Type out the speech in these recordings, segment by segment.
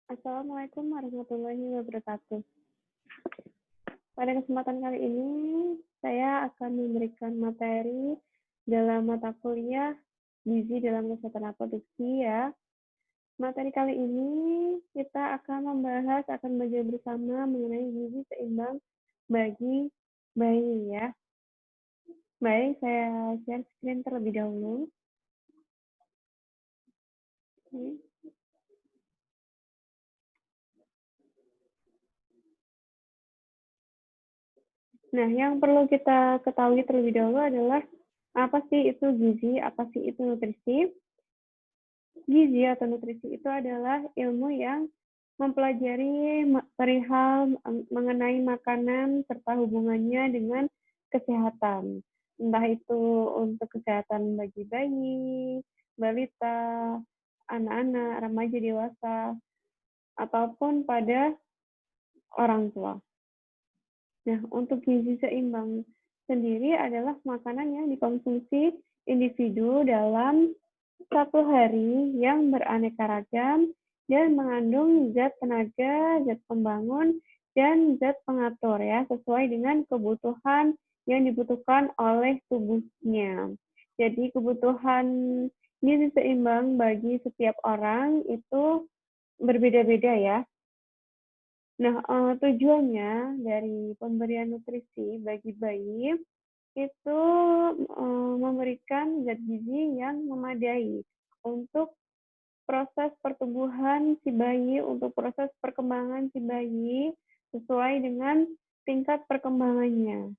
Assalamualaikum warahmatullahi wabarakatuh. Pada kesempatan kali ini, saya akan memberikan materi dalam mata kuliah Gizi dalam Kesehatan Reproduksi ya. Materi kali ini kita akan belajar bersama mengenai gizi seimbang bagi bayi ya. Baik, saya share screen terlebih dahulu. Nah, yang perlu kita ketahui terlebih dahulu adalah apa sih itu gizi, apa sih itu nutrisi. Gizi atau nutrisi itu adalah ilmu yang mempelajari perihal mengenai makanan serta hubungannya dengan kesehatan. Entah itu untuk kesehatan bagi bayi, balita, anak-anak, remaja, dewasa, ataupun pada orang tua. Nah, untuk gizi seimbang sendiri adalah makanan yang dikonsumsi individu dalam satu hari yang beraneka ragam dan mengandung zat tenaga, zat pembangun, dan zat pengatur ya, sesuai dengan kebutuhan yang dibutuhkan oleh tubuhnya. Jadi kebutuhan gizi seimbang bagi setiap orang itu berbeda-beda ya. Nah, tujuannya dari pemberian nutrisi bagi bayi itu memberikan zat gizi yang memadai untuk proses pertumbuhan si bayi, untuk proses perkembangan si bayi sesuai dengan tingkat perkembangannya.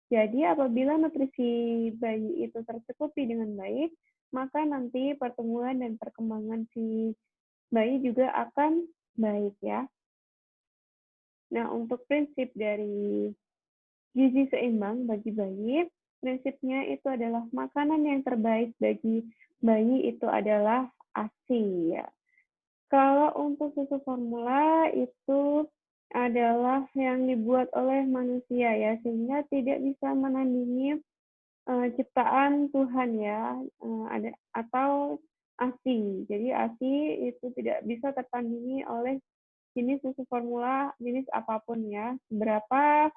Jadi apabila nutrisi bayi itu tercukupi dengan baik, maka nanti pertumbuhan dan perkembangan si bayi juga akan baik ya. Nah, untuk prinsip dari gizi seimbang bagi bayi, prinsipnya itu adalah makanan yang terbaik bagi bayi itu adalah ASI ya. Kalau untuk susu formula itu adalah yang dibuat oleh manusia ya, sehingga tidak bisa menandingi ciptaan Tuhan ya, atau ASI. Jadi ASI itu tidak bisa tertandingi oleh jenis susu formula, jenis apapun ya. Berapa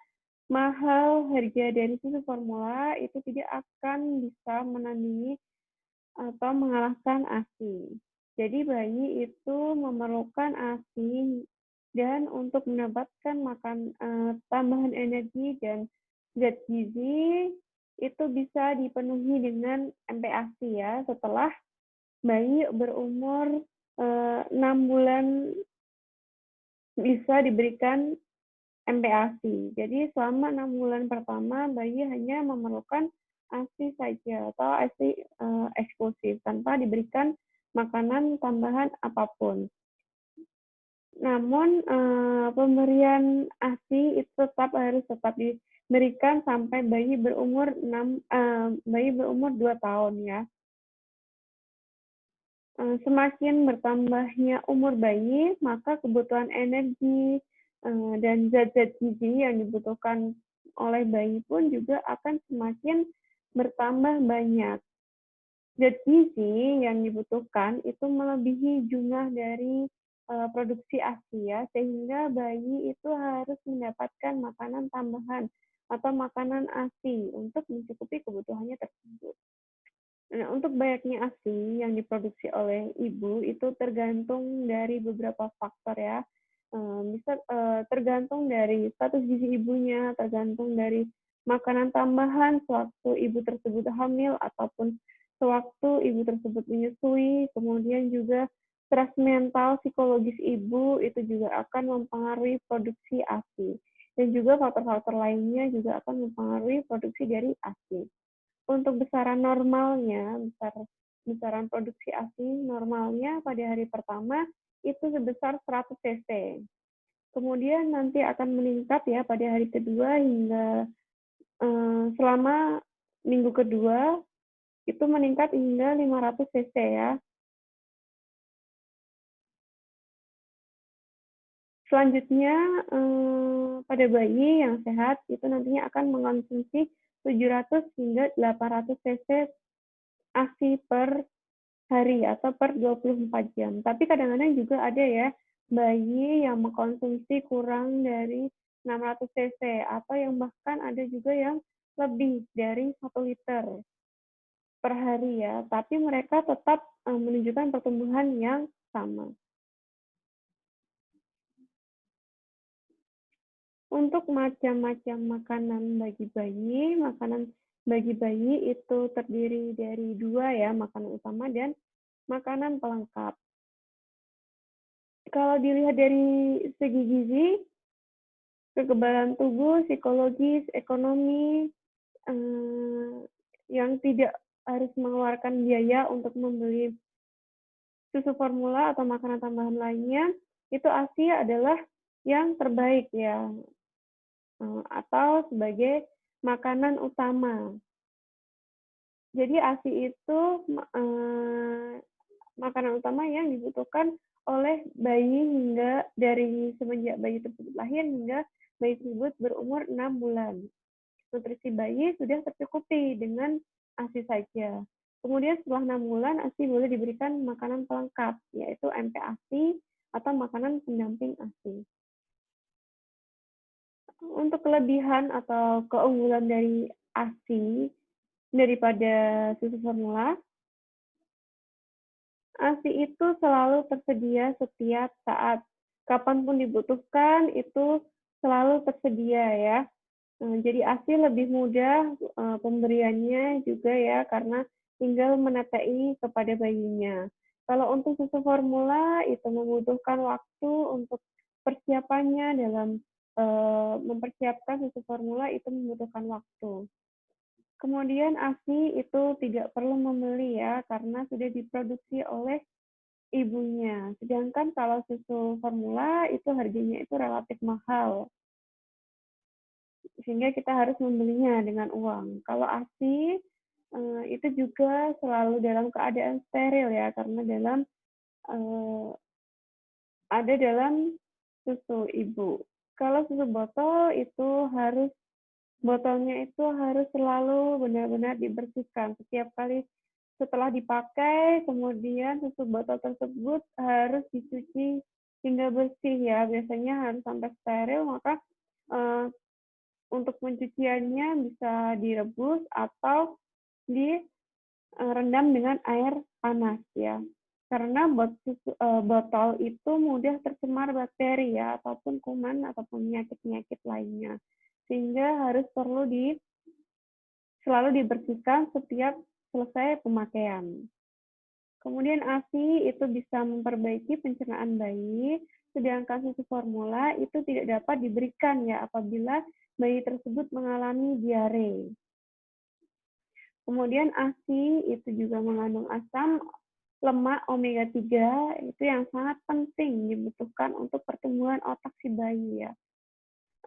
mahal harga dari susu formula itu tidak akan bisa menandingi atau mengalahkan ASI. Jadi bayi itu memerlukan ASI dan untuk mendapatkan tambahan energi dan zat gizi itu bisa dipenuhi dengan MPASI ya setelah bayi berumur 6 bulan bisa diberikan MPASI. Jadi selama 6 bulan pertama bayi hanya memerlukan ASI saja atau ASI eksklusif tanpa diberikan makanan tambahan apapun. Namun pemberian ASI itu harus tetap diberikan sampai bayi berumur 2 tahun ya. Semakin bertambahnya umur bayi, maka kebutuhan energi dan zat-zat gizi yang dibutuhkan oleh bayi pun juga akan semakin bertambah banyak. Zat gizi yang dibutuhkan itu melebihi jumlah dari produksi ASI ya, sehingga bayi itu harus mendapatkan makanan tambahan atau makanan ASI untuk mencukupi kebutuhannya tersebut. Nah, untuk banyaknya ASI yang diproduksi oleh ibu itu tergantung dari beberapa faktor ya. Bisa tergantung dari status gizi ibunya, tergantung dari makanan tambahan sewaktu ibu tersebut hamil ataupun sewaktu ibu tersebut menyusui, kemudian juga stres mental psikologis ibu itu juga akan mempengaruhi produksi ASI. Dan juga faktor-faktor lainnya juga akan mempengaruhi produksi dari ASI. Untuk besaran normalnya, besaran produksi ASI normalnya pada hari pertama itu sebesar 100 cc. Kemudian nanti akan meningkat ya pada hari kedua hingga selama minggu kedua itu meningkat hingga 500 cc ya. Selanjutnya pada bayi yang sehat itu nantinya akan mengonsumsi 700 hingga 800 cc ASI per hari atau per 24 jam. Tapi kadang-kadang juga ada ya bayi yang mengkonsumsi kurang dari 600 cc atau yang bahkan ada juga yang lebih dari 1 liter per hari ya, tapi mereka tetap menunjukkan pertumbuhan yang sama. Untuk macam-macam makanan bagi bayi itu terdiri dari 2 ya, makanan utama dan makanan pelengkap. Kalau dilihat dari segi gizi, kekebalan tubuh, psikologis, ekonomi, yang tidak harus mengeluarkan biaya untuk membeli susu formula atau makanan tambahan lainnya, itu ASI adalah yang terbaik ya, atau sebagai makanan utama. Jadi ASI itu makanan utama yang dibutuhkan oleh bayi hingga dari semenjak bayi tersebut lahir hingga bayi tersebut berumur 6 bulan. Nutrisi bayi sudah tercukupi dengan ASI saja. Kemudian setelah 6 bulan, ASI boleh diberikan makanan pelengkap, yaitu MPASI atau makanan pendamping ASI. Untuk kelebihan atau keunggulan dari ASI daripada susu formula, ASI itu selalu tersedia setiap saat. Kapanpun dibutuhkan, itu selalu tersedia ya. Jadi ASI lebih mudah pemberiannya juga ya, karena tinggal menetei kepada bayinya. Kalau untuk susu formula, itu membutuhkan waktu untuk persiapannya dalam mempersiapkan susu formula itu membutuhkan waktu. Kemudian ASI itu tidak perlu membeli ya, karena sudah diproduksi oleh ibunya. Sedangkan kalau susu formula itu harganya itu relatif mahal, sehingga kita harus membelinya dengan uang. Kalau ASI itu juga selalu dalam keadaan steril ya, karena ada dalam susu ibu. Kalau susu botol itu botolnya itu harus selalu benar-benar dibersihkan. Setiap kali setelah dipakai, kemudian susu botol tersebut harus dicuci hingga bersih ya. Biasanya harus sampai steril, maka untuk pencuciannya bisa direbus atau direndam dengan air panas ya. Karena botol itu mudah tercemar bakteri ya, ataupun kuman ataupun penyakit-penyakit lainnya. Sehingga harus selalu dibersihkan setiap selesai pemakaian. Kemudian ASI itu bisa memperbaiki pencernaan bayi, sedangkan susu formula itu tidak dapat diberikan ya apabila bayi tersebut mengalami diare. Kemudian ASI itu juga mengandung asam lemak omega 3 itu yang sangat penting dibutuhkan untuk pertumbuhan otak si bayi ya.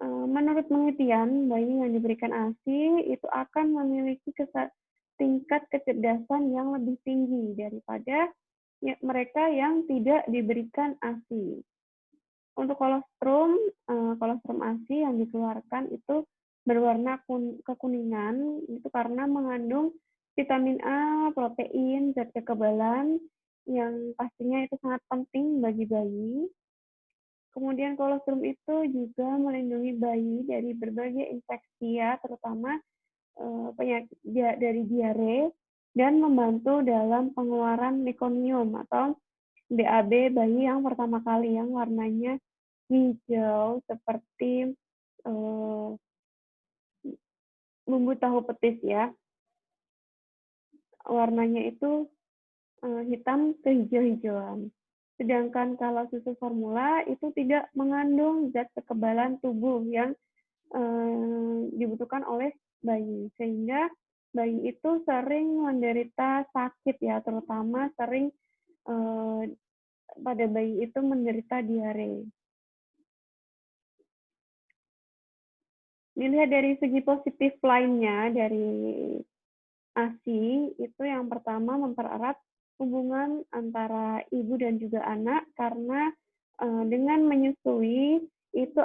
Menurut penelitian, bayi yang diberikan ASI itu akan memiliki tingkat kecerdasan yang lebih tinggi daripada mereka yang tidak diberikan ASI. Untuk kolostrum ASI yang dikeluarkan itu berwarna kekuningan, itu karena mengandung vitamin A, protein, zat kekebalan, yang pastinya itu sangat penting bagi bayi. Kemudian kolostrum itu juga melindungi bayi dari berbagai infeksi ya, terutama penyakit dari diare, dan membantu dalam pengeluaran mekonium atau BAB bayi yang pertama kali yang warnanya hijau seperti bumbu tahu petis ya. Warnanya itu hitam kehijau-hijauan. Sedangkan kalau susu formula itu tidak mengandung zat kekebalan tubuh yang dibutuhkan oleh bayi, sehingga bayi itu sering menderita sakit ya, terutama sering pada bayi itu menderita diare. Dilihat dari segi positif lainnya dari ASI, itu yang pertama mempererat hubungan antara ibu dan juga anak, karena dengan menyusui itu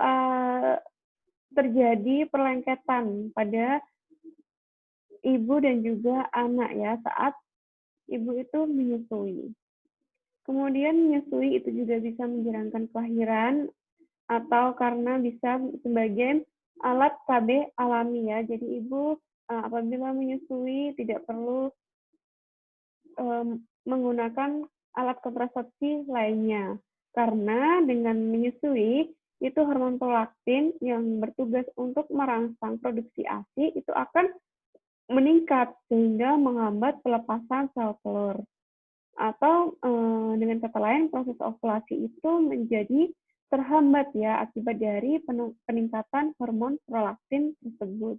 terjadi perlengketan pada ibu dan juga anak ya saat ibu itu menyusui. Kemudian menyusui itu juga bisa menjalankan kelahiran atau karena bisa sebagai alat KB alami ya. Jadi ibu apabila menyusui tidak perlu menggunakan alat kontrasepsi lainnya. Karena dengan menyusui itu hormon prolaktin yang bertugas untuk merangsang produksi ASI itu akan meningkat sehingga menghambat pelepasan sel telur. Atau dengan kata lain proses ovulasi itu menjadi terhambat ya akibat dari peningkatan hormon prolaktin tersebut.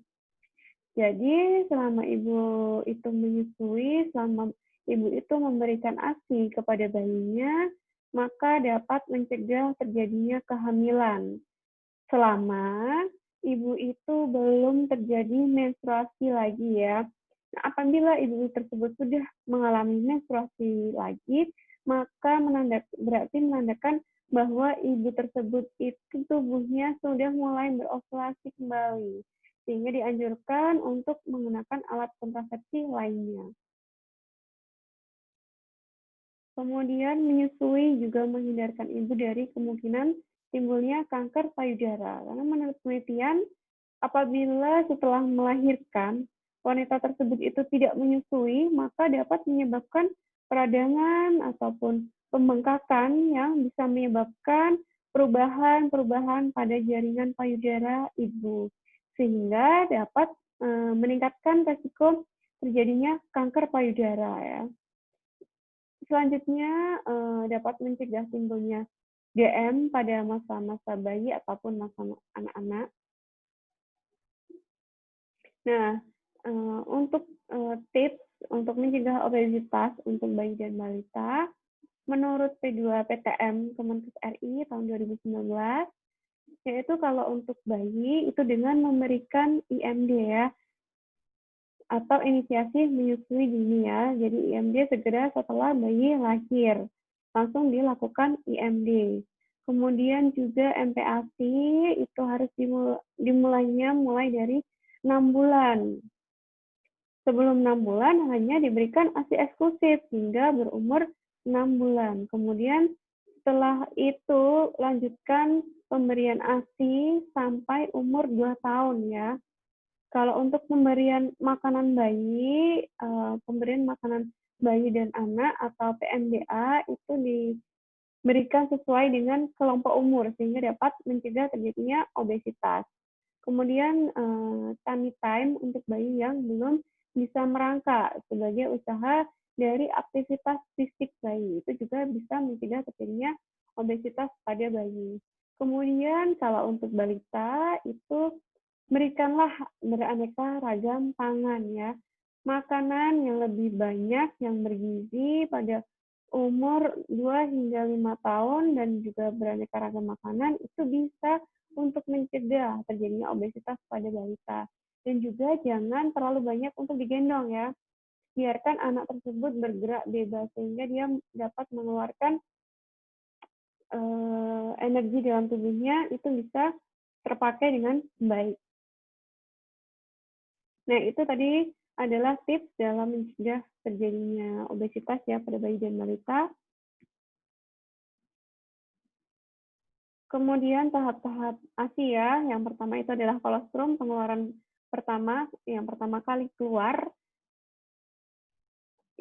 Jadi selama ibu itu menyusui, selama ibu itu memberikan ASI kepada bayinya, maka dapat mencegah terjadinya kehamilan. Selama ibu itu belum terjadi menstruasi lagi ya. Nah, apabila ibu tersebut sudah mengalami menstruasi lagi, maka berarti menandakan bahwa ibu tersebut itu tubuhnya sudah mulai berovulasi kembali, sehingga dianjurkan untuk menggunakan alat kontrasepsi lainnya. Kemudian menyusui juga menghindarkan ibu dari kemungkinan timbulnya kanker payudara. Karena menurut penelitian, apabila setelah melahirkan, wanita tersebut itu tidak menyusui, maka dapat menyebabkan peradangan ataupun pembengkakan yang bisa menyebabkan perubahan-perubahan pada jaringan payudara ibu. Sehingga dapat meningkatkan resiko terjadinya kanker payudara ya. Selanjutnya dapat mencegah timbulnya DM pada masa-masa bayi ataupun masa anak-anak. Nah, untuk tips untuk mencegah obesitas untuk bayi dan balita, menurut P2PTM Kemenkes RI tahun 2019, yaitu kalau untuk bayi itu dengan memberikan IMD ya, atau inisiasi menyusui dini ya. Jadi IMD segera setelah bayi lahir, langsung dilakukan IMD. Kemudian juga MPASI itu harus dimulainya mulai dari 6 bulan. Sebelum 6 bulan hanya diberikan ASI eksklusif hingga berumur 6 bulan. Kemudian setelah itu lanjutkan pemberian ASI sampai umur 2 tahun ya. Kalau untuk pemberian makanan bayi, pemberian makanan bayi dan anak atau PMDA itu diberikan sesuai dengan kelompok umur sehingga dapat mencegah terjadinya obesitas. Kemudian tummy time untuk bayi yang belum bisa merangkak sebagai usaha dari aktivitas fisik bayi. Itu juga bisa mencegah terjadinya obesitas pada bayi. Kemudian kalau untuk balita itu berikanlah beraneka ragam pangan ya. Makanan yang lebih banyak yang bergizi pada umur 2 hingga 5 tahun dan juga beraneka ragam makanan itu bisa untuk mencegah terjadinya obesitas pada balita. Dan juga jangan terlalu banyak untuk digendong ya. Biarkan anak tersebut bergerak bebas sehingga dia dapat mengeluarkan energi dalam tubuhnya itu bisa terpakai dengan baik. Nah, itu tadi adalah tips dalam mencegah terjadinya obesitas ya pada bayi dan balita. Kemudian tahap-tahap ASI ya, yang pertama itu adalah kolostrum, pengeluaran pertama, yang pertama kali keluar,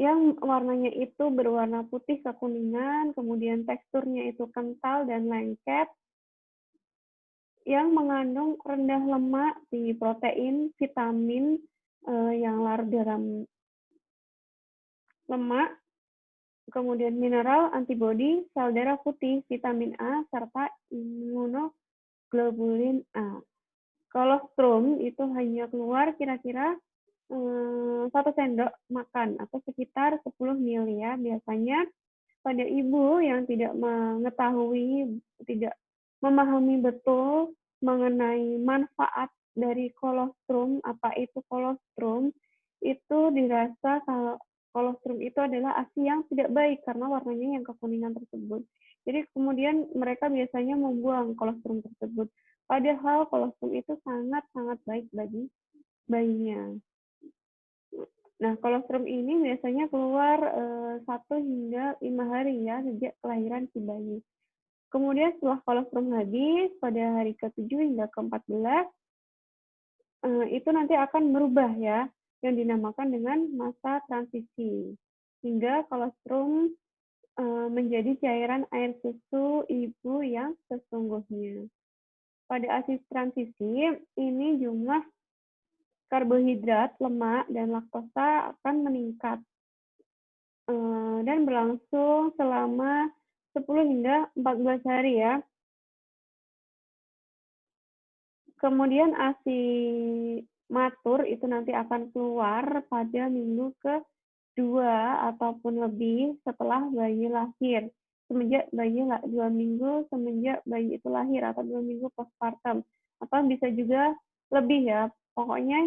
yang warnanya itu berwarna putih kekuningan, kemudian teksturnya itu kental dan lengket, yang mengandung rendah lemak, tinggi protein, vitamin yang larut dalam lemak, kemudian mineral, antibodi, sel darah putih, vitamin A, serta imunoglobulin A. Kolostrum itu hanya keluar kira-kira 1 sendok makan atau sekitar 10 ml ya. Biasanya pada ibu yang tidak mengetahui, tidak memahami betul mengenai manfaat dari kolostrum, apa itu kolostrum, itu dirasa kalau kolostrum itu adalah ASI yang tidak baik karena warnanya yang kekuningan tersebut. Jadi kemudian mereka biasanya membuang kolostrum tersebut. Padahal kolostrum itu sangat-sangat baik bagi bayinya. Nah, kolostrum ini biasanya keluar 1 hingga 5 hari ya sejak kelahiran si bayi. Kemudian setelah kolostrum habis pada hari ke-7 hingga ke-14, itu nanti akan berubah ya, yang dinamakan dengan masa transisi. Hingga kolostrum menjadi cairan air susu ibu yang sesungguhnya. Pada ASI transisi, ini jumlah karbohidrat, lemak, dan laktosa akan meningkat dan berlangsung selama 10 hingga 14 hari ya. Kemudian ASI matur itu nanti akan keluar pada minggu kedua ataupun lebih setelah bayi lahir. Semenjak bayi 2 minggu semenjak bayi itu lahir atau 2 minggu postpartum. Atau bisa juga lebih ya. Pokoknya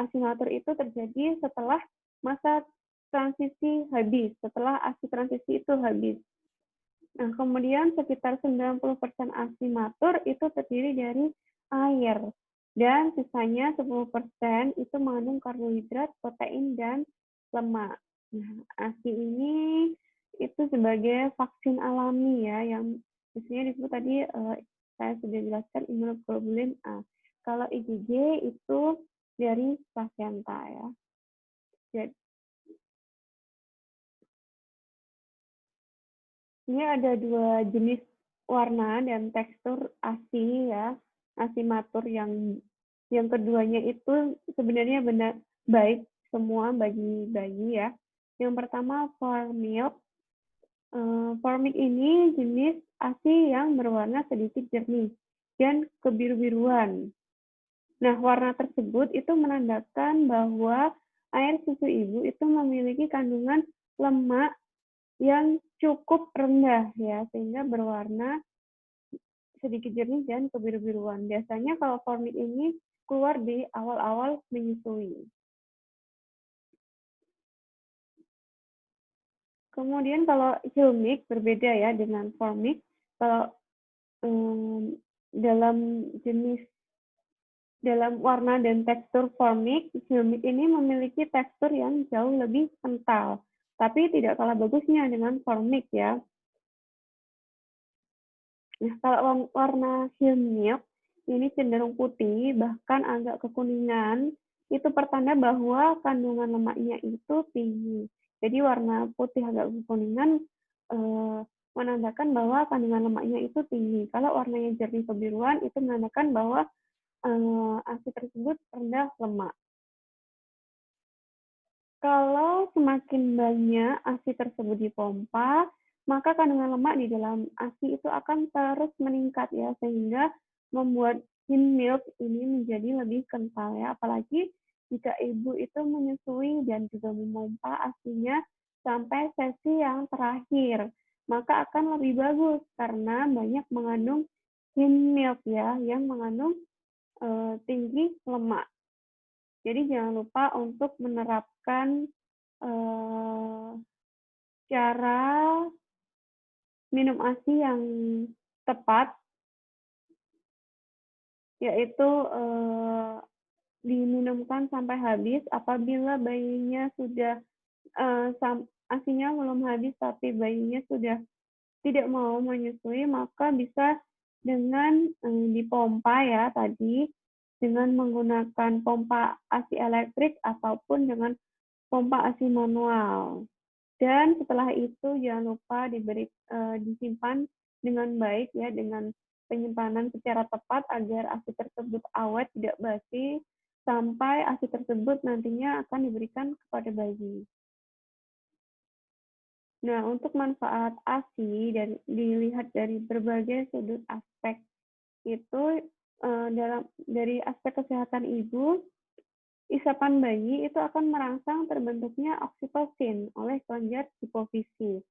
ASI matur itu terjadi setelah masa transisi habis, setelah ASI transisi itu habis. Nah, kemudian sekitar 90% ASI matur itu terdiri dari air, dan sisanya 10% itu mengandung karbohidrat, protein, dan lemak. Nah, ASI ini itu sebagai vaksin alami ya, yang biasanya disebut tadi saya sudah jelaskan imunoglobulin A. Kalau IgG itu dari placenta ya. Jadi, ini ada 2 jenis warna dan tekstur ASI ya. ASI matur yang keduanya itu sebenarnya benar baik semua bagi bayi ya. Yang pertama Formilk. Formilk ini jenis ASI yang berwarna sedikit jernih dan kebiru-biruan. Nah, warna tersebut itu menandakan bahwa air susu ibu itu memiliki kandungan lemak yang cukup rendah ya, sehingga berwarna sedikit jernih dan kebiru-biruan. Biasanya kalau formik ini keluar di awal-awal menyusui. Kemudian kalau Hilmik berbeda ya dengan formik. Kalau dalam warna dan tekstur formik, Hilmik ini memiliki tekstur yang jauh lebih kental, tapi tidak kalah bagusnya dengan formik ya. Nah, kalau warna Hilmik ini cenderung putih, bahkan agak kekuningan, itu pertanda bahwa kandungan lemaknya itu tinggi. Jadi warna putih agak kekuningan menandakan bahwa kandungan lemaknya itu tinggi. Kalau warnanya jernih kebiruan, itu menandakan bahwa ASI tersebut rendah lemak. Kalau semakin banyak ASI tersebut dipompa, maka kandungan lemak di dalam ASI itu akan terus meningkat ya, sehingga membuat Hilmik ini menjadi lebih kental ya. Apalagi jika ibu itu menyusui dan juga memompa ASInya sampai sesi yang terakhir, maka akan lebih bagus karena banyak mengandung Hilmik ya, yang mengandung tinggi lemak. Jadi jangan lupa untuk menerapkan cara minum ASI yang tepat, yaitu diminumkan sampai habis. Apabila bayinya sudah ASInya belum habis tapi bayinya sudah tidak mau menyusui, maka bisa dengan dipompa ya tadi, dengan menggunakan pompa ASI elektrik ataupun dengan pompa ASI manual. Dan setelah itu jangan lupa disimpan dengan baik ya, dengan penyimpanan secara tepat agar ASI tersebut awet, tidak basi, sampai ASI tersebut nantinya akan diberikan kepada bayi. Nah, untuk manfaat ASI dan dilihat dari berbagai sudut aspek itu dari aspek kesehatan ibu, isapan bayi itu akan merangsang terbentuknya oksitosin oleh kelenjar hipofisis.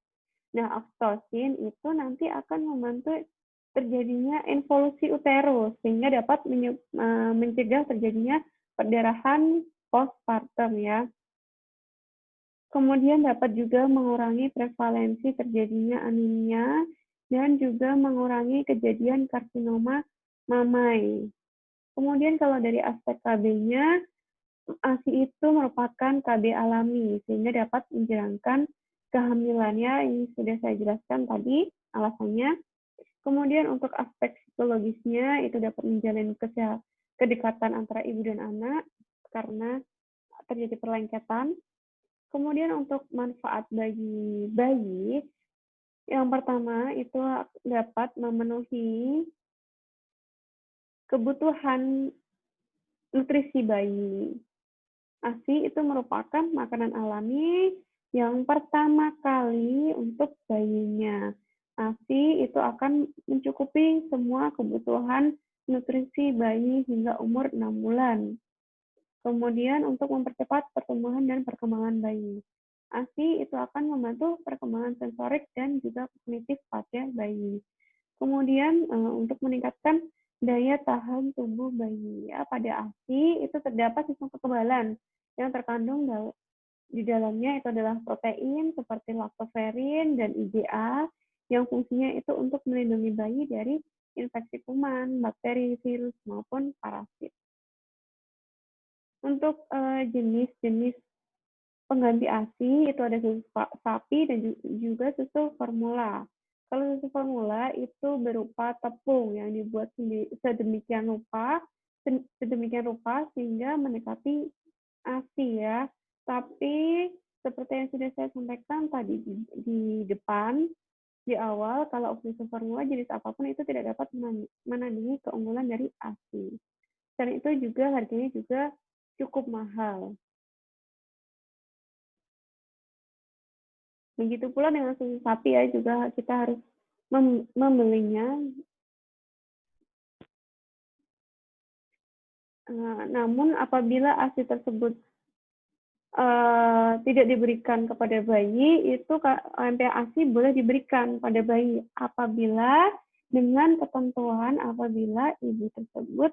Nah, oksitosin itu nanti akan membantu terjadinya involusi uterus sehingga dapat mencegah terjadinya perdarahan postpartum ya. Kemudian dapat juga mengurangi prevalensi terjadinya anemia dan juga mengurangi kejadian karsinoma mamai. Kemudian kalau dari aspek KB-nya, ASI itu merupakan KB alami, sehingga dapat menjalankan kehamilannya, ini sudah saya jelaskan tadi alasannya. Kemudian untuk aspek psikologisnya, itu dapat menjalin kedekatan antara ibu dan anak, karena terjadi perlengketan. Kemudian untuk manfaat bagi bayi, yang pertama itu dapat memenuhi kebutuhan nutrisi bayi. ASI itu merupakan makanan alami yang pertama kali untuk bayinya. ASI itu akan mencukupi semua kebutuhan nutrisi bayi hingga umur 6 bulan. Kemudian untuk mempercepat pertumbuhan dan perkembangan bayi. ASI itu akan membantu perkembangan sensorik dan juga kognitif pada bayi. Kemudian untuk meningkatkan daya tahan tubuh bayi. Ya, pada ASI itu terdapat sistem kekebalan yang terkandung di dalamnya itu adalah protein seperti laktoferin dan IgA yang fungsinya itu untuk melindungi bayi dari infeksi kuman, bakteri, virus maupun parasit. Untuk jenis-jenis pengganti ASI itu ada susu sapi dan juga susu formula. Kalau susu formula itu berupa tepung yang dibuat sedemikian rupa sehingga mendekati ASI ya. Tapi seperti yang sudah saya sampaikan tadi di depan, di awal, kalau susu formula jenis apapun itu tidak dapat menandingi keunggulan dari ASI. Dan itu juga harganya juga cukup mahal. Begitu pula dengan susu sapi ya, juga kita harus membelinya. Namun apabila ASI tersebut tidak diberikan kepada bayi, itu MPASI boleh diberikan pada bayi apabila dengan ketentuan apabila ibu tersebut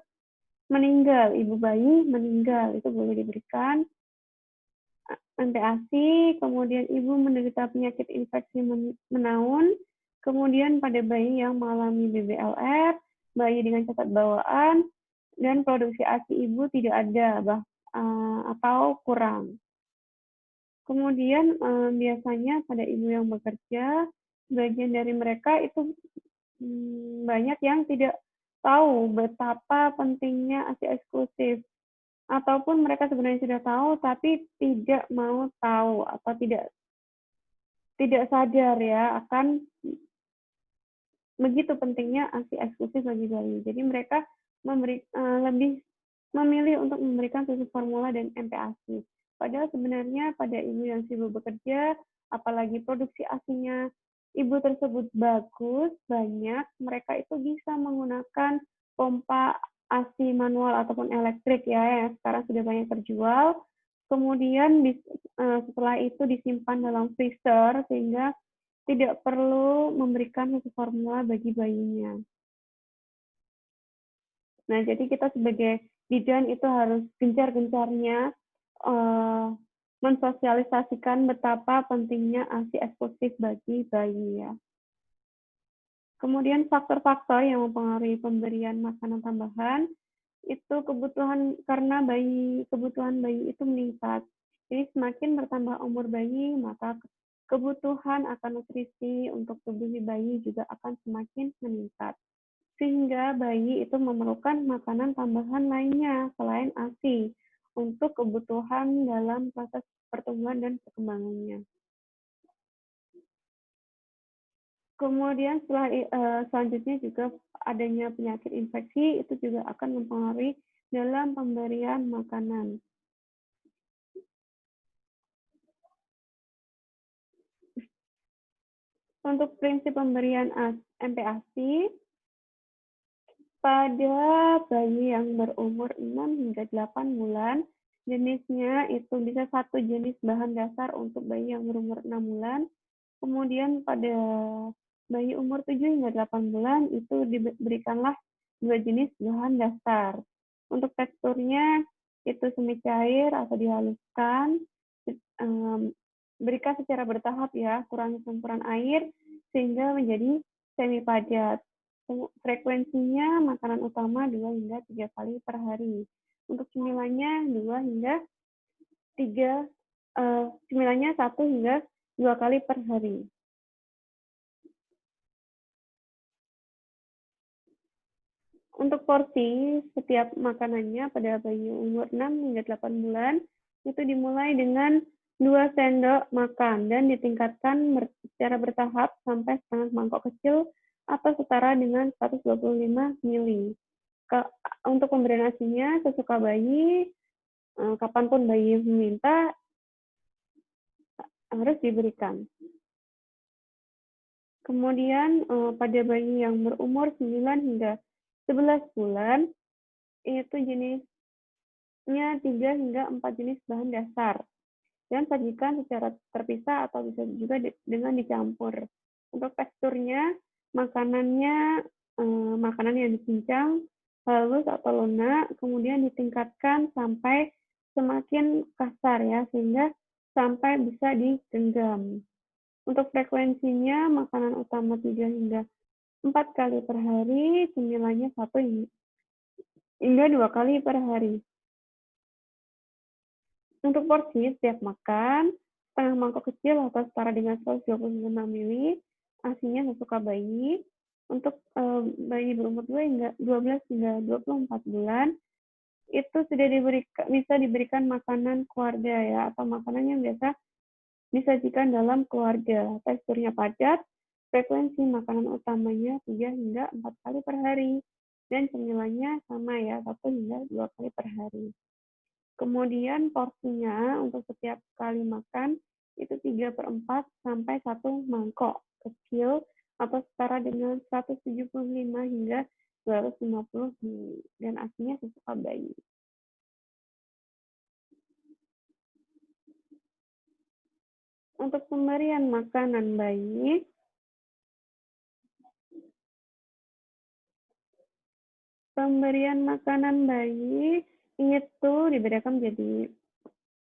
meninggal, ibu bayi meninggal, itu boleh diberikan MPASI, kemudian ibu menderita penyakit infeksi menaun, kemudian pada bayi yang mengalami BBLR, bayi dengan cacat bawaan, dan produksi ASI ibu tidak ada atau kurang. Kemudian biasanya pada ibu yang bekerja, bagian dari mereka itu banyak yang tidak tahu betapa pentingnya ASI eksklusif. Ataupun mereka sebenarnya sudah tahu, tapi tidak mau tahu atau tidak sadar ya akan begitu pentingnya ASI eksklusif bagi bayi. Jadi mereka lebih memilih untuk memberikan susu formula dan MPASI. Padahal sebenarnya pada ibu yang sibuk bekerja, apalagi produksi ASINya ibu tersebut bagus, banyak, mereka itu bisa menggunakan pompa ASI manual ataupun elektrik ya, yang sekarang sudah banyak terjual. Kemudian setelah itu disimpan dalam freezer, sehingga tidak perlu memberikan susu formula bagi bayinya. Nah, jadi kita sebagai bidan itu harus gencar-gencarnya mensosialisasikan betapa pentingnya ASI eksklusif bagi bayi ya. Kemudian faktor-faktor yang mempengaruhi pemberian makanan tambahan itu karena kebutuhan bayi itu meningkat. Jadi semakin bertambah umur bayi, maka kebutuhan akan nutrisi untuk tubuh bayi juga akan semakin meningkat. Sehingga bayi itu memerlukan makanan tambahan lainnya selain ASI untuk kebutuhan dalam proses pertumbuhan dan perkembangannya. Kemudian selanjutnya juga adanya penyakit infeksi itu juga akan mempengaruhi dalam pemberian makanan. Untuk prinsip pemberian MPASI, pada bayi yang berumur 6 hingga 8 bulan, jenisnya itu bisa satu jenis bahan dasar untuk bayi yang berumur 6 bulan. Kemudian pada bayi umur 7 hingga 8 bulan itu diberikanlah 2 jenis bahan dasar. Untuk teksturnya itu semi cair atau dihaluskan, berikan secara bertahap ya, kurangi campuran air sehingga menjadi semi padat. Frekuensinya makanan utama 2 hingga 3 kali per hari. Untuk cemilannya 2 hingga 3, cemilannya 1 hingga 2 kali per hari. Untuk porsi setiap makanannya pada bayi umur 6 hingga 8 bulan, itu dimulai dengan 2 sendok makan dan ditingkatkan secara bertahap sampai setengah mangkok kecil atau setara dengan 125 ml. Untuk pemberian asinya sesuka bayi, kapanpun bayi meminta harus diberikan. Kemudian pada bayi yang berumur 9 hingga 11 bulan, itu jenisnya 3 hingga 4 jenis bahan dasar dan sajikan secara terpisah atau bisa juga dengan dicampur. Untuk teksturnya, makanannya makanan yang dicincang, halus atau lunak, kemudian ditingkatkan sampai semakin kasar ya, sehingga sampai bisa digenggam. Untuk frekuensinya, makanan utama 3 hingga 4 kali per hari, cemilannya 1 hingga 2 kali per hari. Untuk porsi setiap makan, setengah mangkok kecil atau setara dengan 125 ml, asinya sesuka bayi. Untuk bayi berumur 12 hingga 24 bulan, itu sudah bisa diberikan makanan keluarga ya, atau makanan yang biasa disajikan dalam keluarga. Teksturnya padat, frekuensi makanan utamanya 3 hingga 4 kali per hari. Dan cemilannya sama ya, 1 hingga 2 kali per hari. Kemudian porsinya untuk setiap kali makan itu 3/4 sampai 1 mangkok kecil atau setara dengan 175 hingga 250 ml. Dan asinya sesuka bayi. Untuk pemberian makanan bayi, itu dibedakan menjadi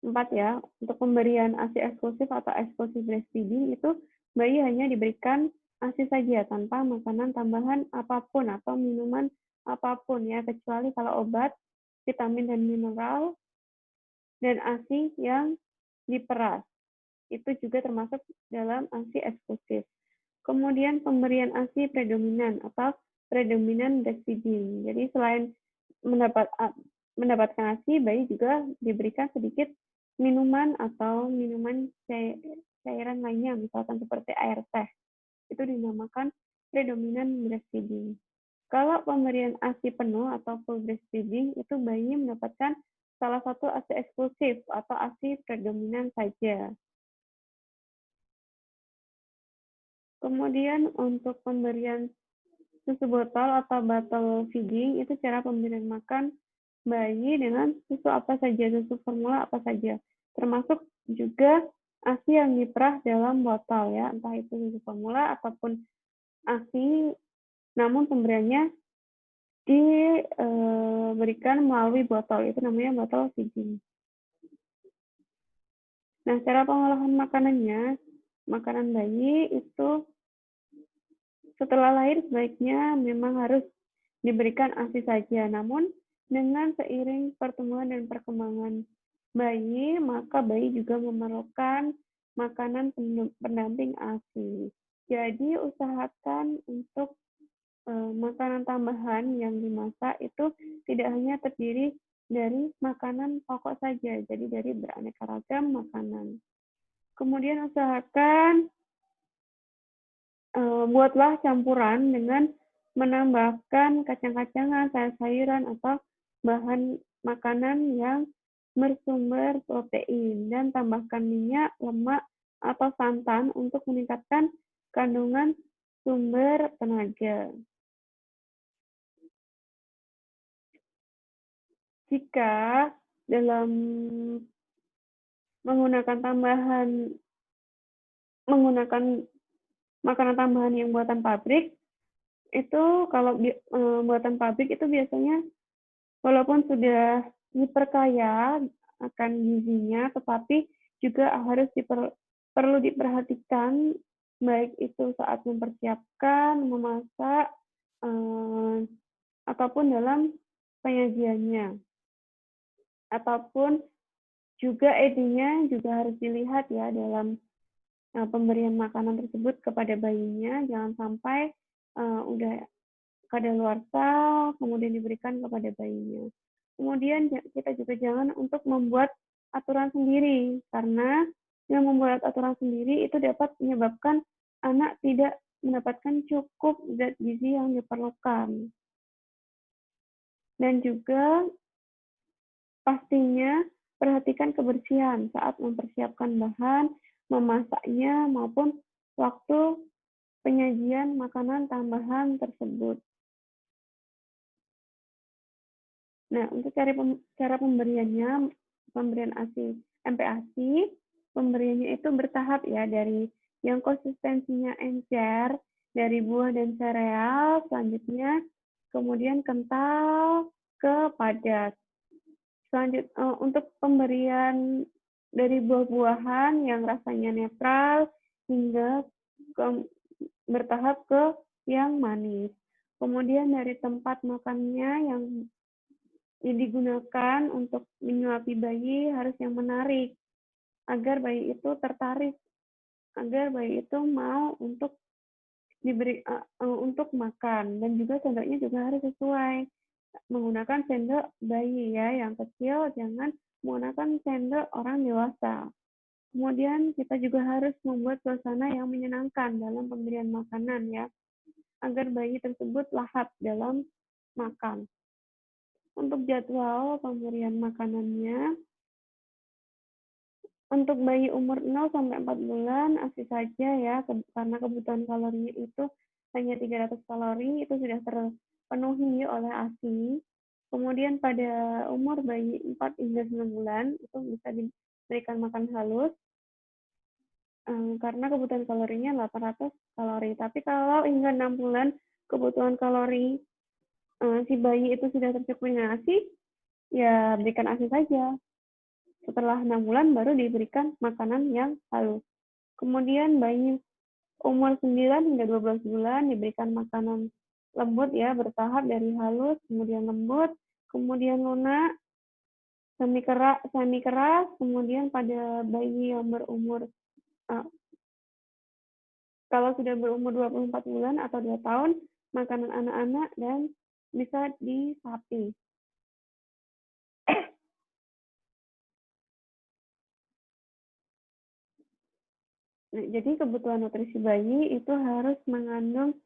4 ya. Untuk pemberian ASI eksklusif atau eksklusif breastfeeding itu bayi hanya diberikan ASI saja tanpa makanan tambahan apapun atau minuman apapun ya, kecuali kalau obat, vitamin dan mineral, dan ASI yang diperas. Itu juga termasuk dalam ASI eksklusif. Kemudian pemberian ASI predominan atau predominan breastfeeding. Jadi selain mendapatkan ASI, bayi juga diberikan sedikit minuman atau minuman cairan lainnya, misalkan seperti air teh. Itu dinamakan predominan breastfeeding. Kalau pemberian ASI penuh atau full breastfeeding, itu bayi mendapatkan salah satu ASI eksklusif atau ASI predominan saja. Kemudian untuk pemberian susu botol atau bottle feeding, itu cara pemberian makan bayi dengan susu apa saja, susu formula apa saja. Termasuk juga ASI yang diperah dalam botol ya, entah itu susu formula ataupun ASI, namun pemberiannya diberikan melalui botol, itu namanya botol feeding. Nah, cara pengolahan makanannya, makanan bayi itu setelah lahir sebaiknya memang harus diberikan ASI saja. Namun dengan seiring pertumbuhan dan perkembangan bayi, maka bayi juga memerlukan makanan pendamping ASI. Jadi usahakan untuk makanan tambahan yang dimasak itu tidak hanya terdiri dari makanan pokok saja, jadi dari beraneka ragam makanan. Kemudian usahakan buatlah campuran dengan menambahkan kacang-kacangan, sayur-sayuran, atau bahan makanan yang bersumber protein, dan tambahkan minyak, lemak, atau santan untuk meningkatkan kandungan sumber tenaga. Jika dalam menggunakan makanan tambahan yang buatan pabrik, itu kalau buatan pabrik itu biasanya walaupun sudah diperkaya akan gizinya, tetapi juga harus perlu diperhatikan baik itu saat mempersiapkan, memasak, ataupun dalam penyajiannya. ataupun juga ED-nya juga harus dilihat ya dalam pemberian makanan tersebut kepada bayinya, jangan sampai udah kadaluarsa kemudian diberikan kepada bayinya. Kemudian kita juga jangan untuk membuat aturan sendiri, karena yang membuat aturan sendiri itu dapat menyebabkan anak tidak mendapatkan cukup zat gizi yang diperlukan. Dan juga pastinya perhatikan kebersihan saat mempersiapkan bahan, memasaknya, maupun waktu penyajian makanan tambahan tersebut. Nah, untuk cara pemberiannya, pemberian ASI, MPASI, pemberiannya itu bertahap ya, dari yang konsistensinya encer, dari buah dan sereal, selanjutnya kemudian kental ke padat. Untuk pemberian dari buah-buahan yang rasanya netral hingga bertahap ke yang manis. Kemudian dari tempat makannya yang digunakan untuk menyuapi bayi harus yang menarik, agar bayi itu tertarik, agar bayi itu mau untuk diberi untuk makan, dan juga sendoknya juga harus sesuai. Menggunakan sendok bayi ya, yang kecil, jangan menggunakan sendok orang dewasa. Kemudian kita juga harus membuat suasana yang menyenangkan dalam pemberian makanan ya, agar bayi tersebut lahap dalam makan. Untuk jadwal pemberian makanannya, untuk bayi umur 0 sampai 4 bulan ASI saja ya, karena kebutuhan kalorinya itu hanya 300 kalori, itu sudah terpenuhi oleh ASI. Kemudian pada umur bayi 4 hingga 9 bulan, itu bisa diberikan makan halus, karena kebutuhan kalorinya 800 kalori. Tapi kalau hingga 6 bulan, kebutuhan kalori si bayi itu sudah tercukupi dengan ASI, ya berikan ASI saja. Setelah 6 bulan baru diberikan makanan yang halus. Kemudian bayi umur 9 hingga 12 bulan diberikan makanan lembut ya, bertahap dari halus, kemudian lembut, kemudian lunak, semi keras, kemudian pada bayi yang berumur kalau sudah berumur 24 bulan atau 2 tahun, makanan anak-anak dan bisa disapi. Nah, jadi kebutuhan nutrisi bayi itu harus mengandung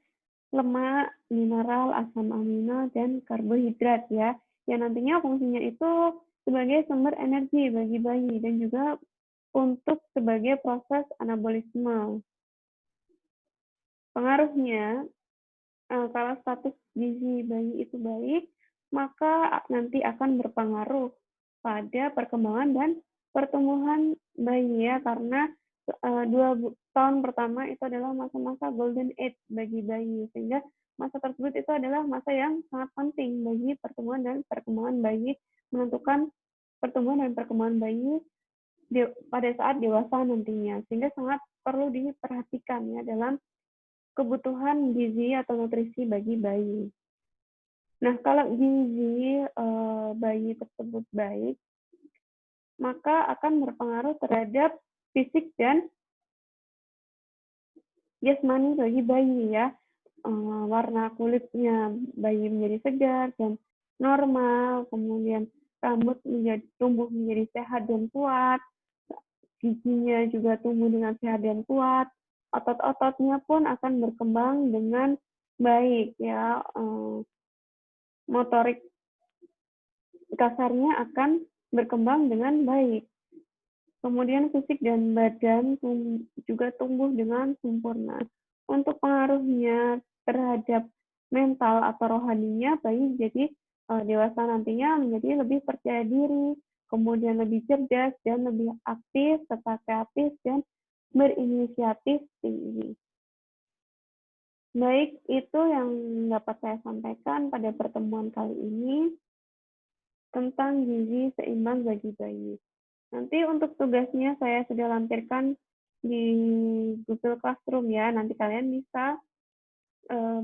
lemak, mineral, asam amino, dan karbohidrat ya, yang nantinya fungsinya itu sebagai sumber energi bagi bayi dan juga untuk sebagai proses anabolisme. Pengaruhnya, kalau status gizi bayi itu baik, maka nanti akan berpengaruh pada perkembangan dan pertumbuhan bayi ya, karena 2 tahun pertama itu adalah masa-masa golden age bagi bayi, sehingga masa tersebut itu adalah masa yang sangat penting bagi pertumbuhan dan perkembangan bayi, menentukan pertumbuhan dan perkembangan bayi pada saat dewasa nantinya, sehingga sangat perlu diperhatikan ya dalam kebutuhan gizi atau nutrisi bagi bayi. Nah, kalau gizi bayi tersebut baik, maka akan berpengaruh terhadap fisik dan jasmani bagi bayi ya. Warna kulitnya bayi menjadi segar dan normal, kemudian rambut tumbuh menjadi sehat dan kuat, giginya juga tumbuh dengan sehat dan kuat, otot-ototnya pun akan berkembang dengan baik ya, motorik kasarnya akan berkembang dengan baik. Kemudian fisik dan badan juga tumbuh dengan sempurna. Untuk pengaruhnya terhadap mental atau rohaninya, bayi jadi dewasa nantinya menjadi lebih percaya diri, kemudian lebih cerdas dan lebih aktif, serta kreatif dan berinisiatif tinggi. Baik, itu yang dapat saya sampaikan pada pertemuan kali ini tentang gizi seimbang bagi bayi. Nanti untuk tugasnya saya sudah lampirkan di Google Classroom ya. Nanti kalian bisa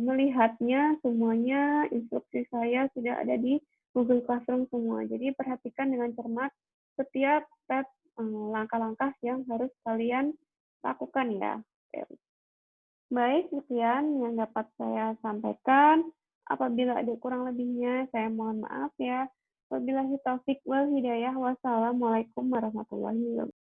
melihatnya semuanya, instruksi saya sudah ada di Google Classroom semua. Jadi perhatikan dengan cermat setiap step langkah-langkah yang harus kalian lakukan ya. Oke. Baik, sekian yang dapat saya sampaikan. Apabila ada kurang lebihnya, saya mohon maaf ya. Wabillahi taufik wal hidayah. Wassalamualaikum warahmatullahi wabarakatuh.